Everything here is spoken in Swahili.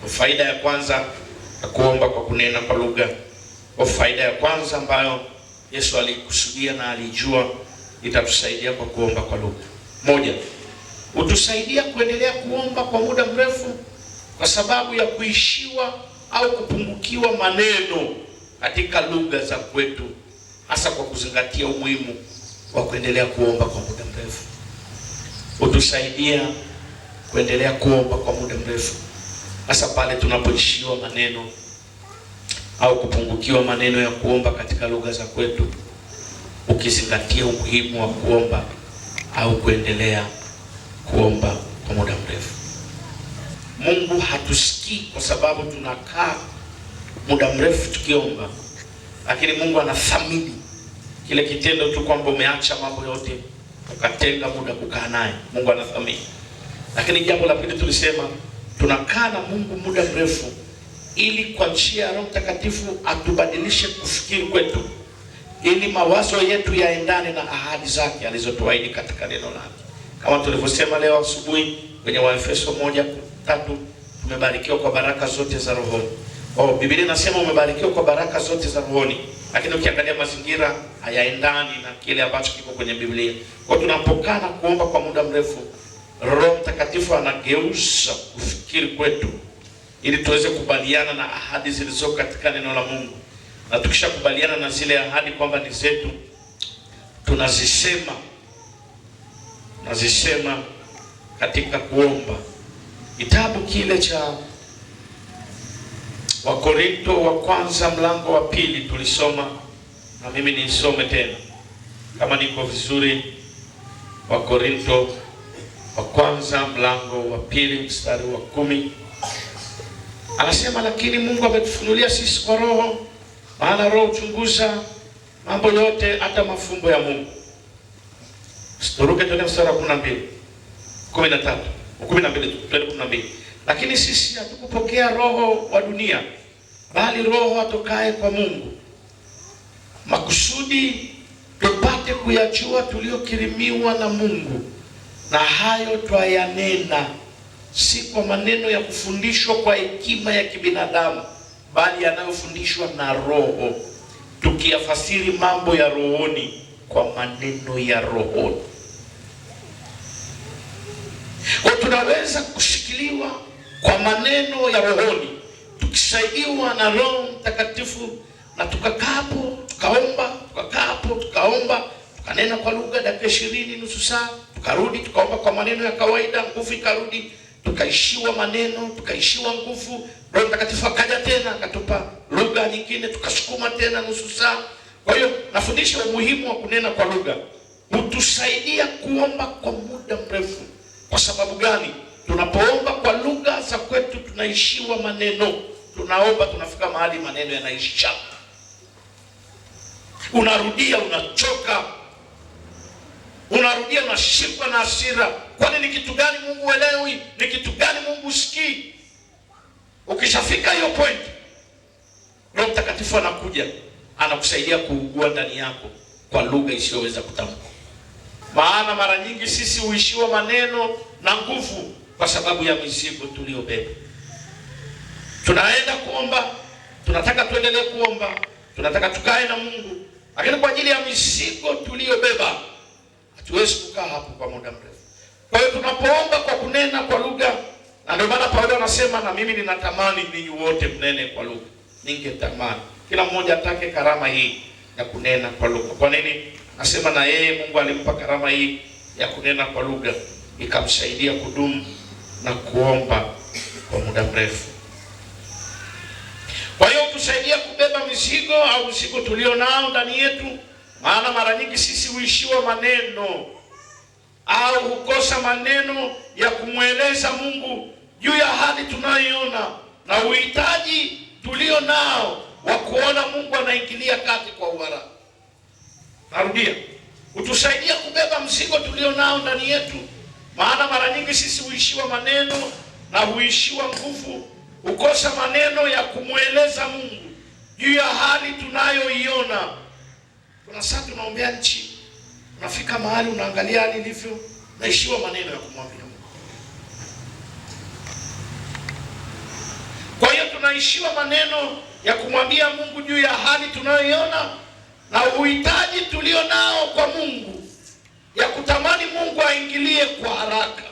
Faida ya kwanza ya kuomba kwa kunena kwa lugha, kwa faida ya kwanza ambayo Yesu alikusudia na alijua itatusaidia kwa kuomba kwa lugha. Moja, utusaidia kuendelea kuomba kwa muda mrefu kwa sababu ya kuishiwa au kupungukiwa maneno katika lugha za kwetu, hasa kwa kuzingatia umuhimu wa kuendelea kuomba kwa muda mrefu. Utusaidia kuendelea kuomba kwa muda mrefu hasa pale tunapoishiwa maneno au kupungukiwa maneno ya kuomba katika lugha za kwetu, ukizingatia umuhimu wa kuomba au kuendelea kuomba kwa muda mrefu. Mungu hatusikii kwa sababu tunakaa muda mrefu tukiomba, lakini Mungu anathamini kile kitendo tu kwamba umeacha mambo yote ukatenga muda kukaa naye. Mungu anathamini. Lakini jambo la pili tulisema tunakaa na Mungu muda mrefu ili kwa njia ya Roho Mtakatifu atubadilishe kufikiri kwetu, ili mawazo yetu yaendane na ahadi zake alizotuahidi katika neno lake. Kama tulivyosema leo asubuhi kwenye Waefeso 1:3, tumebarikiwa kwa baraka zote za rohoni. Biblia inasema umebarikiwa kwa baraka zote za rohoni, lakini ukiangalia mazingira hayaendani na kile ambacho kiko kwenye Biblia. Kwa tunapokaa na kuomba kwa muda mrefu, Roho Mtakatifu anageuza kufikiri kwetu ili tuweze kubaliana na ahadi zilizo katika neno la Mungu. Na tukishakubaliana na zile ahadi kwamba ni zetu, tunazisema katika kuomba. Kitabu kile cha Wakorinto wa kwanza mlango wa 2 tulisoma, na mimi nisome tena kama niko vizuri. Wakorinto wa kwanza mlango wa 2 mstari wa 10, anasema lakini Mungu ametufunulia sisi kwa Roho, maana Roho huchunguza mambo yote, hata mafumbo ya Mungu. Turuke tena mstari wa 12. Lakini sisi hatukupokea roho wa dunia, bali Roho atokaye kwa Mungu, makusudi tupate kuyajua tuliyokirimiwa na Mungu, na hayo twayanena si kwa maneno ya kufundishwa kwa hekima ya kibinadamu, bali yanayofundishwa na Roho, tukiyafasiri mambo ya rohoni kwa maneno ya rohoni. Kwa tunaweza kushikiliwa kwa maneno ya rohoni tukisaidiwa na Roho Mtakatifu, na tukakaapo tukaomba, tukanena kwa lugha dakika 20, nusu saa, tukarudi tukaomba kwa maneno ya kawaida, nguvu ikarudi, tukaishiwa maneno, tukaishiwa nguvu. Roho Mtakatifu akaja tena akatupa lugha nyingine, tukasukuma tena nusu saa. Kwa hiyo nafundisha umuhimu wa kunena kwa lugha. Hutusaidia kuomba kwa muda mrefu. Kwa sababu gani? Tunapoomba kwa lugha za kwetu tunaishiwa maneno. Tunaomba tunafika mahali maneno yanaisha. Unarudia unachoka. Unarudia unashikwa na hasira. Kwani ni kitu gani Mungu elewi? Ni kitu gani Mungu usikii? Ukishafika hiyo point, Roho Mtakatifu anakuja, anakusaidia kuugua ndani yako kwa lugha isiyoweza kutamkwa. Maana mara nyingi sisi huishiwa maneno na nguvu kwa sababu ya mizigo tuliyobeba. Tunaenda kuomba, tunataka tuendelee kuomba, tunataka tukae na Mungu, lakini kwa ajili ya mizigo tuliyobeba hatuwezi kukaa hapo kwa muda mrefu. Kwa hiyo tunapoomba kwa kunena kwa lugha, na ndio maana Paulo anasema na mimi ninatamani ninyi wote mnene kwa lugha. Ningetamani kila mmoja atake karama hii ya kunena kwa lugha. Kwa nini? Nasema na yeye Mungu alimpa karama hii ya kunena kwa lugha, ikamsaidia kudumu na kuomba kwa muda mrefu. Kwa hiyo tusaidia kubeba mizigo au mzigo tulio nao ndani yetu. Maana mara nyingi sisi huishiwa maneno au hukosa maneno ya kumweleza Mungu juu ya hali tunayoiona na uhitaji tulio nao wa kuona Mungu anaingilia kati kwa uharaka. Narudia, utusaidia kubeba mzigo tulio nao ndani yetu. Maana mara nyingi sisi huishiwa maneno na huishiwa nguvu, hukosa maneno ya kumweleza Mungu juu ya hali tunayoiona. Kuna saa tunaombea nchi, unafika mahali unaangalia hali ilivyo, naishiwa maneno ya kumwambia Mungu. tunaishiwa maneno ya kumwambia Mungu juu ya hali tunayoiona na uhitaji tulio nao kwa Mungu, ya kutamani Mungu aingilie kwa haraka.